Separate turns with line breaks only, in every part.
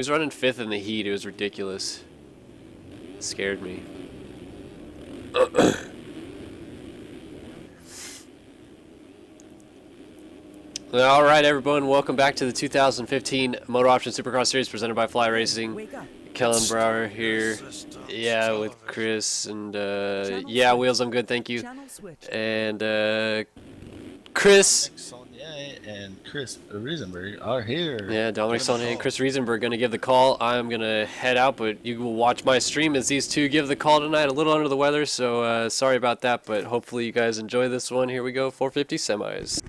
was running 5th in the heat. It was ridiculous. It scared me. All right, everyone. Welcome back to the 2015 MotoOption Supercross Series presented by Fly Racing. Kellen, Brauer here. Yeah, with Chris and yeah, Wheels. I'm good, thank you. And Chris.
Dominic, Saulnier, and Chris Riesenberg are here.
Yeah, Dominic, Saulnier, and Chris Riesenberg going to give the call. I'm going to head out, but you will watch my stream as these two give the call tonight. A little under the weather, so sorry about that, but hopefully you guys enjoy this one. Here we go, 450 semis.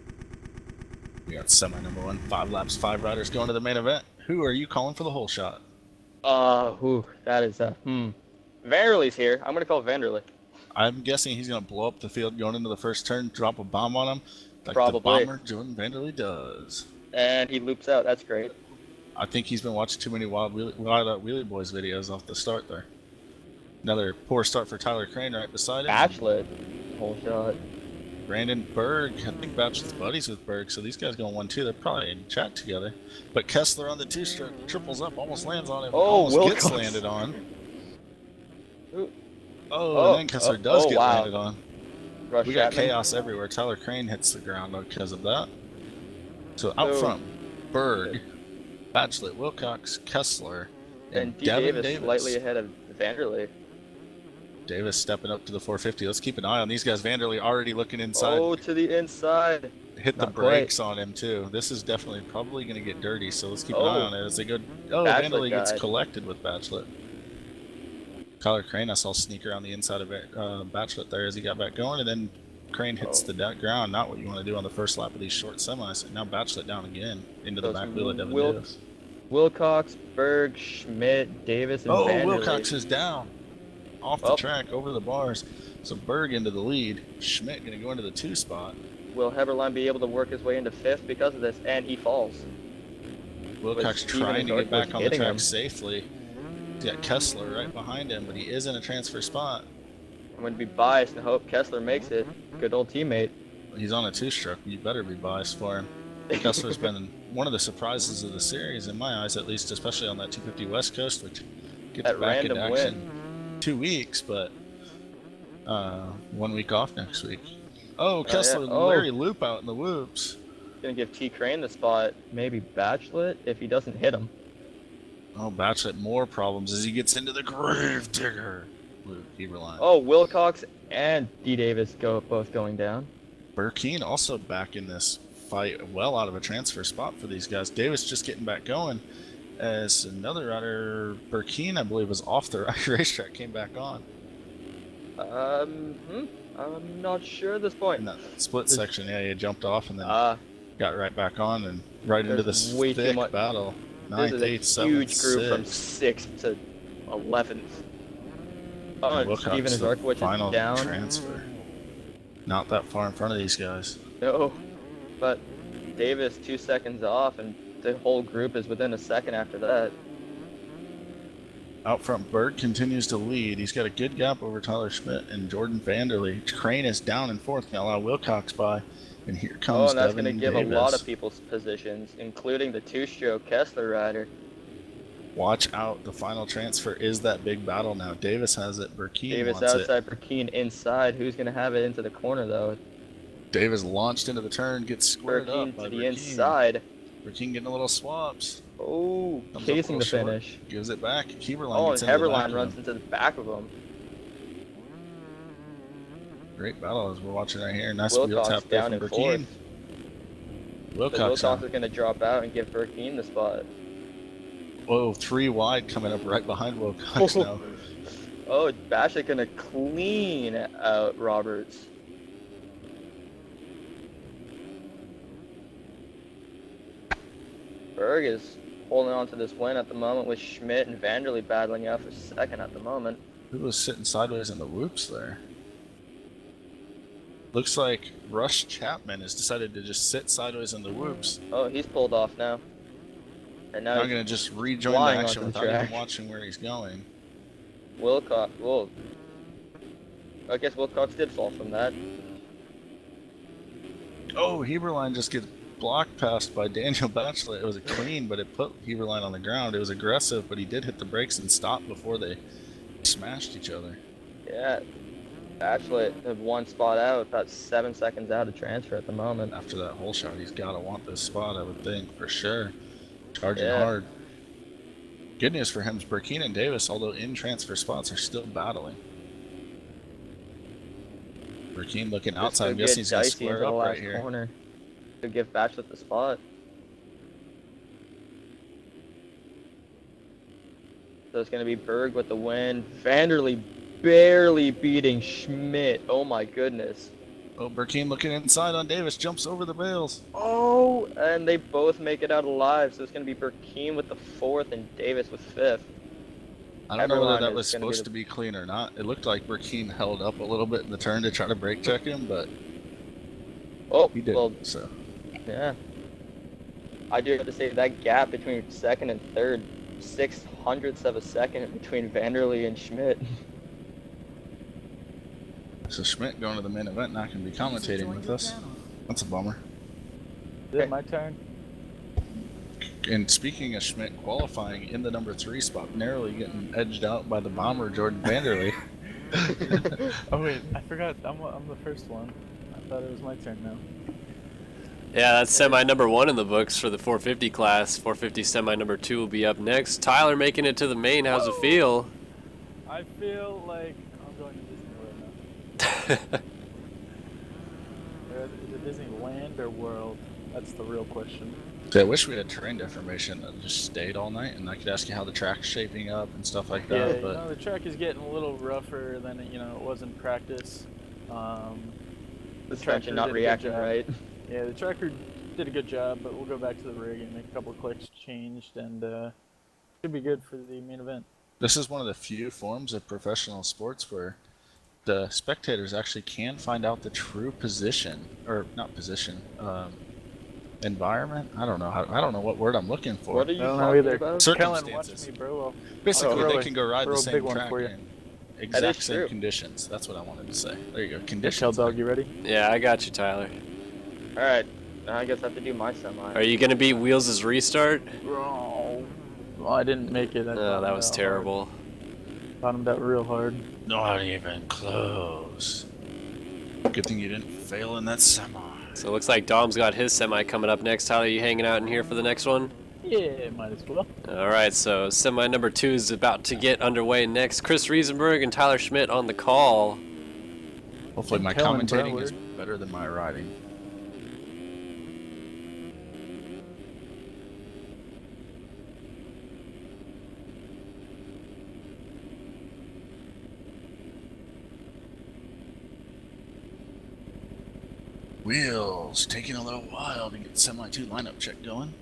We got semi number 1, 5 laps, 5 riders going to the main event. Who are you calling for the whole shot?
That is Vanderley's here. I'm gonna call Vanderley.
I'm guessing he's gonna blow up the field going into the first turn, drop a bomb on him, like
Probably.
the bomber Jordan Vanderley does.
And he loops out. That's great.
I think he's been watching too many Wild Wheelie Boys videos off the start there. Another poor start for Tyler Crane right beside him.
Batchlet, whole shot.
Brandon Berg, I think Batchlet's buddies with Berg, so these guys going 1-2. They're probably in chat together. But Kessler on the 2-stroke triples up, almost lands on him.
Oh,
almost gets landed on. And then Kessler does get landed on. We got chaos everywhere. Tyler Crane hits the ground because of that. So out front, Berg, Batchlet, Wilcox, Kessler,
and D.
Devin
Davis slightly ahead of Vanderlei.
Davis stepping up to the 450. Let's keep an eye on these guys. Vanderlei already looking inside.
Oh, to the inside.
Hit the brakes on him too. This is definitely probably going to get dirty, so let's keep an eye on it as they go. Oh, Vanderlei gets collected with Batchlet. Tyler Crane, I saw sneak around the inside of Batchlet there as he got back going, and then Crane hits the ground. Not what you want to do on the first lap of these short semis. And now Batchlet down again into the back wheel of Devin Davis.
Wilcox, Berg, Schmidt, Davis, and Vanderlei.
Wilcox is down. Off the track, over the bars. So Berg into the lead. Schmidt going to go into the 2 spot.
Will Heberlein be able to work his way into 5th because of this? And he falls.
Wilcox trying to get back on the track safely. He's got Kessler right behind him, but he is in a transfer spot.
I'm going to be biased and hope Kessler makes it. Good old teammate.
He's on a 2-stroke. You better be biased for him. Kessler's been one of the surprises of the series, in my eyes at least, especially on that 250 West Coast, which gets back into action. 2 weeks, but 1 week off next week. Oh, Kessler, Larry loop out in the whoops.
Gonna give T. Crane the spot. Maybe Batchlet if he doesn't hit him.
Oh, Batchlet more problems as he gets into the grave digger. Heberlein.
Oh, Wilcox and D. Davis both going down.
Burkeen also back in this fight, well out of a transfer spot for these guys. Davis just getting back going. As another rider, Burkeen, I believe, was off the racetrack, came back on.
I'm not sure at this point.
In that split section, yeah, he jumped off and then got right back on and right into this thick battle. 9th, 8th, 7th,
huge group from 6th to 11th. Oh, Steven Zarkowicz
final
down.
Transfer. Not that far in front of these guys.
No, but Davis 2 seconds off and the whole group is within a second after that.
Out front, Berg continues to lead. He's got a good gap over Tyler Schmidt and Jordan Vanderlei. Crane is down in 4th. Now allow Wilcox by. And here comes
and that's
going to
give a lot of people's positions, including the 2-stroke Kessler rider.
Watch out. The final transfer is that big battle now. Davis has it. Burkeen wants
outside, Burkeen inside. Who's going to have it into the corner, though?
Davis launched into the turn, gets squared up by
to the inside.
Burkeen getting a little swaps.
Oh, casing the finish.
Gives it back.
Heberlein and Heberlein runs into the back of him.
Great battle as we're watching right here. Nice wheel tap there from Burkeen.
Wilcox is going to drop out and give Burkeen the spot.
Whoa, 3 wide coming up right behind Wilcox now.
Oh, Batchlet going to clean out Roberts. Berg is holding on to this win at the moment with Schmidt and Vanderlei battling out for 2nd at the moment.
Who was sitting sideways in the whoops there? Looks like Rush Chapman has decided to just sit sideways in the whoops.
Oh, he's pulled off now. And now
he's going to just rejoin the action without even watching where he's going.
Wilcox, I guess Wilcox did fall from that.
Oh, Heberlein just gets block pass by Daniel Batchelet. It was a clean, but it put Heberlein on the ground. It was aggressive, but he did hit the brakes and stop before they smashed each other.
Yeah. Batchelet had one spot out, about 7 seconds out of transfer at the moment.
After that hole shot, he's got to want this spot, I would think, for sure. Charging hard. Good news for him is Burkeen and Davis, although in transfer spots, are still battling. Burkeen looking outside. I'm guessing he's going to square up right here.
Corner to give Batchelet the spot. So it's going to be Berg with the win. Vanderlei barely beating Schmidt. Oh my goodness.
Oh, Burkeen looking inside on Davis. Jumps over the bales.
Oh, and they both make it out alive. So it's going to be Burkeen with the 4th and Davis with 5th.
I don't know whether that was supposed to be clean or not. It looked like Burkeen held up a little bit in the turn to try to brake check him, but he didn't. Well, so
yeah, I do have to say that gap between 2nd and 3rd, 0.06 of a second between Vanderlei and Schmidt.
So Schmidt going to the main event, not going to be commentating with us. That's a bummer.
Is it my turn?
And speaking of Schmidt qualifying in the number 3 spot, narrowly getting edged out by the bomber Jordan Vanderlei.
Oh wait, I forgot. I'm the first one. I thought it was my turn now.
Yeah, that's semi number 1 in the books for the 450 class. 450 semi number 2 will be up next. Tyler making it to the main. How's it feel?
I feel like I'm going to Disney right now. Is it Disneyland or World? That's the real question.
I wish we had terrain deformation that just stayed all night, and I could ask you how the track's shaping up and stuff like that.
Yeah,
but
the track is getting a little rougher than it was in practice.
The suspension not reacting right.
Yeah, the tracker did a good job, but we'll go back to the rig and make a couple of clicks changed, and should be good for the main event.
This is one of the few forms of professional sports where the spectators actually can find out the true position, or not position, environment. I don't know what word I'm looking for.
What are you talking about?
Kellen, watch me, bro.
Basically, they can go ride the same track in exact same
true.
conditions. That's what I wanted to say. There you go. Conditions.
Hell dog, you ready?
Yeah, I got you, Tyler.
All right, I guess I have to do my semi.
Are you gonna beat Wheels' restart?
Oh, I didn't make it.
No, that was terrible.
Bottomed out real hard.
Not even close. Good thing you didn't fail in that semi.
So it looks like Dom's got his semi coming up next. Tyler, you hanging out in here for the next one?
Yeah, might as well.
All right, so semi number 2 is about to get underway next. Chris Riesenberg and Tyler Schmidt on the call.
Hopefully my
Kellen,
commentating
Brauer.
is better than my riding. Wheels taking a little while to get semi 2 lineup check going.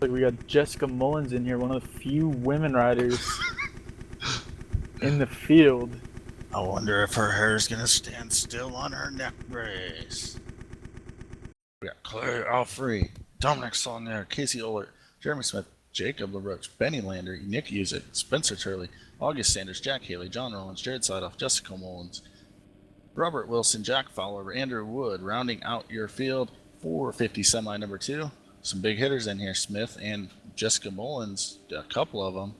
Like we got Jessica Mullins in here, one of the few women riders in the field.
I wonder if her hair's gonna stand still on her neck brace. We got Claire Alfrey, Dominic Saulnier, Casey Ohlert, Jeremy Smith, Jacob LaRoche, Benny Lander, Nick Usick, Spencer Turley, August Sanders, Jack Haley, John Rollins, Jared Seidoff, Jessica Mullins, Robert Wilson, Jack Fowler, Andrew Wood, rounding out your field. 450 semi number 2. Some big hitters in here, Smith and Jessica Mullins, a couple of them.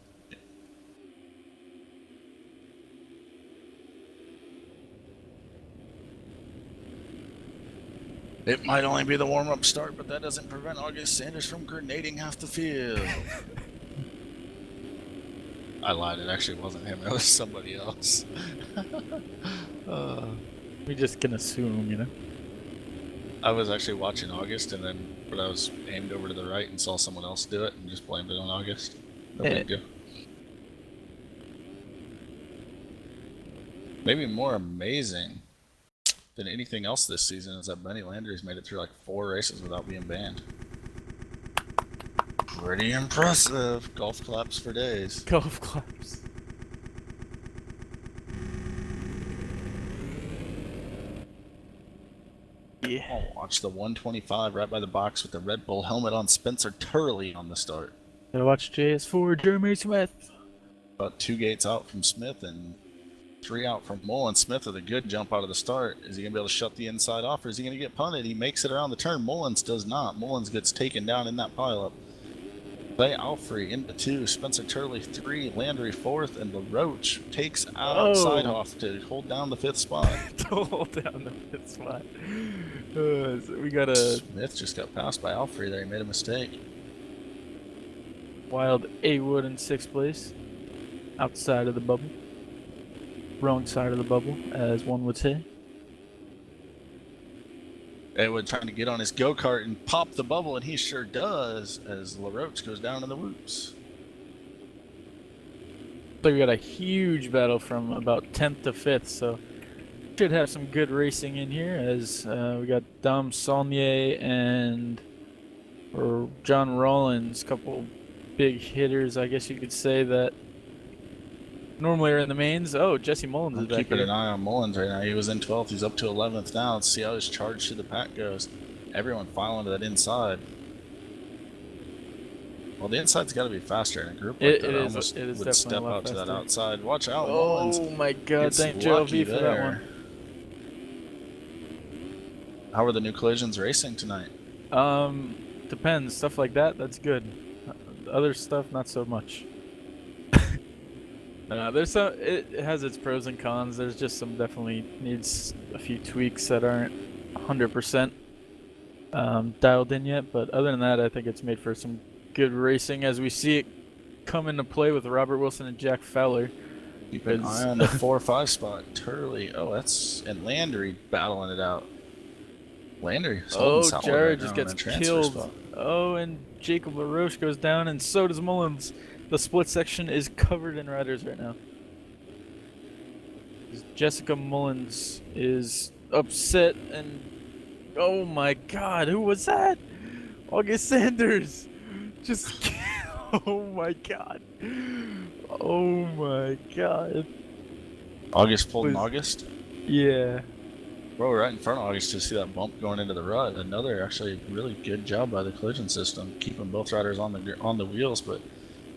It might only be the warm-up start, but that doesn't prevent August Sanders from grenading half the field. I lied, it actually wasn't him, it was somebody else.
We just can assume,
I was actually watching August, but I was aimed over to the right and saw someone else do it and just blamed it on August. No big deal. Maybe more amazing than anything else this season is that Benny Landry's made it through like 4 races without being banned. Pretty impressive. Golf claps for days.
Golf claps. Yeah.
Oh, watch the 125 right by the box with the Red Bull helmet on. Spencer Turley on the start.
I watch JS4 Jeremy Smith.
About 2 gates out from Smith and 3 out from Mullins. Smith with a good jump out of the start. Is he going to be able to shut the inside off, or is he going to get punted? He makes it around the turn. Mullins does not. Mullins gets taken down in that pileup. Clay Alfrey into 2, Spencer Turley 3, Landry 4th, and LaRoche takes out Sidehoff to hold down the 5th spot.
To hold down the 5th spot. So we got a
Smith just got passed by Alfrey there. He made a mistake.
Wild A-Wood in 6th place. Outside of the bubble. Wrong side of the bubble, as one would say.
A-Wood trying to get on his go-kart and pop the bubble, and he sure does, as LaRoche goes down in the whoops.
So we got a huge battle from about 10th to 5th, so should have some good racing in here, as we got Dom Saulnier and John Rollins, couple big hitters, I guess you could say, that normally are in the mains. Oh, Jesse Mullins is back
keeping
here.
an eye on Mullins right now. He was in 12th. He's up to 11th now. Let's see how his charge to the pack goes. Everyone filing to that inside. Well, the inside's got to be faster in a group like that.
It is
would step
definitely a lot
out to that
faster.
outside. Watch out,
Oh
Mullins.
my God!
Gets
Thank Joe
lucky
V for that one.
How are the new collisions racing tonight?
Depends. Stuff like that, that's good. Other stuff, not so much. There's some. It has its pros and cons. There's just some definitely needs a few tweaks that aren't 100% dialed in yet. But other than that, I think it's made for some good racing as we see it come into play with Robert Wilson and Jack Fowler.
Keep an eye on the 4-5 spot. Turley. Oh, that's and Landry battling it out. Landry.
Jared just gets killed.
Spot.
Oh, and Jacob LaRoche goes down, and so does Mullins. The split section is covered in riders right now. Jessica Mullins is upset, and oh my God, who was that? August Sanders. Just oh my God. Oh my God.
August pulled in August?
Yeah.
Bro, right in front of August to see that bump going into the rut. Another actually really good job by the collision system, keeping both riders on the wheels, but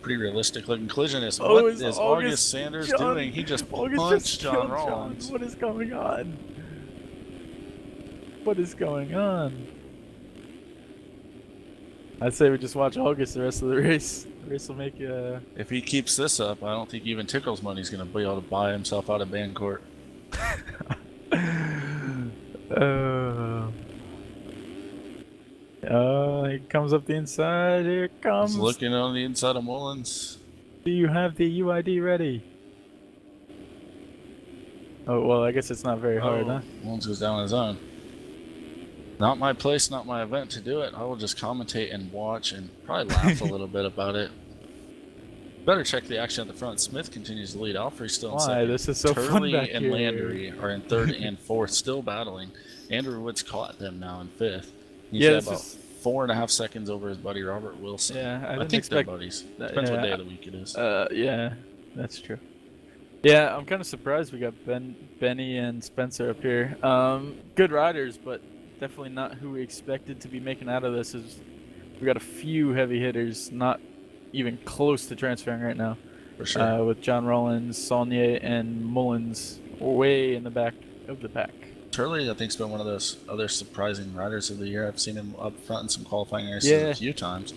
pretty realistic looking collision is. What is August Sanders doing? He just punched John Rollins.
What is going on? What is going on? I'd say we just watch August the rest of the race. The race will make you.
If he keeps this up, I don't think even Tickle's money's going to be able to buy himself out of Bancourt.
He comes up the inside. Here it comes.
He's looking on the inside of Mullins.
Do you have the UID ready? Oh, well, I guess it's not very hard, huh?
Mullins goes down on his own. Not my place, not my event to do it. I will just commentate and watch and probably laugh a little bit about it. Better check the action at the front. Smith continues to lead. Alfrey's still in second.
This is so fun
Turley
back
and
here.
Landry are in 3rd and 4th, still battling. Andrew Wood's caught them now in 5th. He's
Yeah,
about 4.5 seconds over his buddy Robert Wilson.
Yeah, I
think they're buddies. Depends what day of the week it is.
Yeah, that's true. Yeah, I'm kind of surprised we got Benny and Spencer up here. Good riders, but definitely not who we expected to be making out of this. We got a few heavy hitters, not even close to transferring right now.
For sure.
With John Rollins, Saulnier, and Mullins way in the back of the pack.
Turley, I think, has been one of those other surprising riders of the year. I've seen him up front in some qualifying races a few times.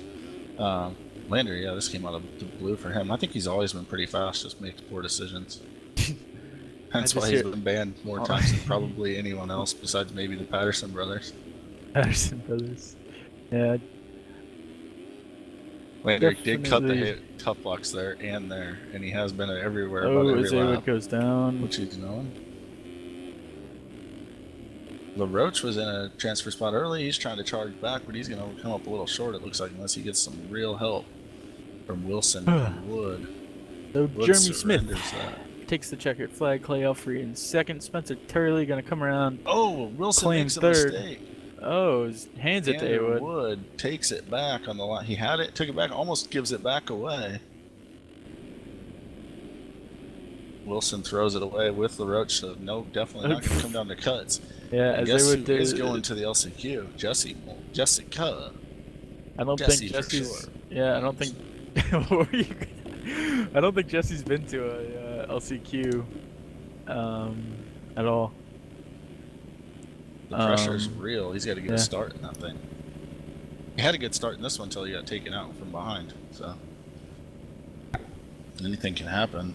Landry, this came out of the blue for him. I think he's always been pretty fast, just makes poor decisions. That's why he's been banned more times than probably anyone else besides maybe the Patterson brothers.
Yeah.
Landry did cut the tough blocks there and there, and he has been everywhere about every lap.
It goes down.
Which he's knowing. LaRoche was in a transfer spot early. He's trying to charge back, but he's going to come up a little short, it looks like, unless he gets some real help from Wilson and Wood.
So
Wood
Jeremy Smith
that.
takes the checkered flag. Clay Alfrey in 2nd. Spencer Turley going to come around.
Oh, Wilson makes a
3rd.
mistake.
Oh, hands it to A-Wood.
Wood takes it back on the line. He had it, took it back, almost gives it back away. Wilson throws it away with LaRoche, so no, definitely not going to come down to cuts.
Yeah,
and
as
guess
they would
who
do.
is going to the LCQ? Jessica.
I don't think Jesse's.
Sure.
Yeah, I don't think What were you? I don't think Jesse's been to a LCQ at all.
The pressure's real. He's got to get
yeah.
a start in that thing. He had a good start in this one until he got taken out from behind. So anything can happen.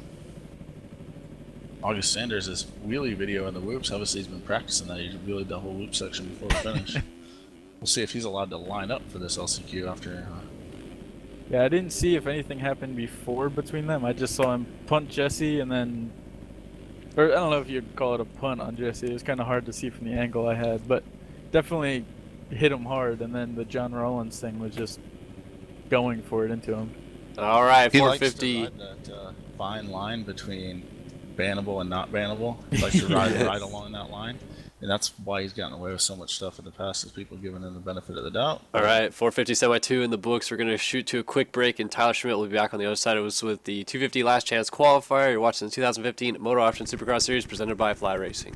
August Sanders' wheelie video in the whoops. Obviously, he's been practicing that. He wheelied the whole whoop section before the finish. We'll see if he's allowed to line up for this LCQ after.
Yeah, I didn't see if anything happened before between them. I just saw him punt Jesse and then, or I don't know if you'd call it a punt on Jesse. It was kind of hard to see from the angle I had, but definitely hit him hard. And then the John Rollins thing was just going for it into him.
All right,
He likes
450.
to ride that fine line between bannable and not bannable. He likes to ride right along that line. And that's why he's gotten away with so much stuff in the past, is people giving him the benefit of the doubt.
All right, 450 semi-2 in the books. We're going to shoot to a quick break, and Tyler Schmidt will be back on the other side. It was with the 250 Last Chance Qualifier. You're watching the 2015 MotoOption Supercross Series presented by Fly Racing.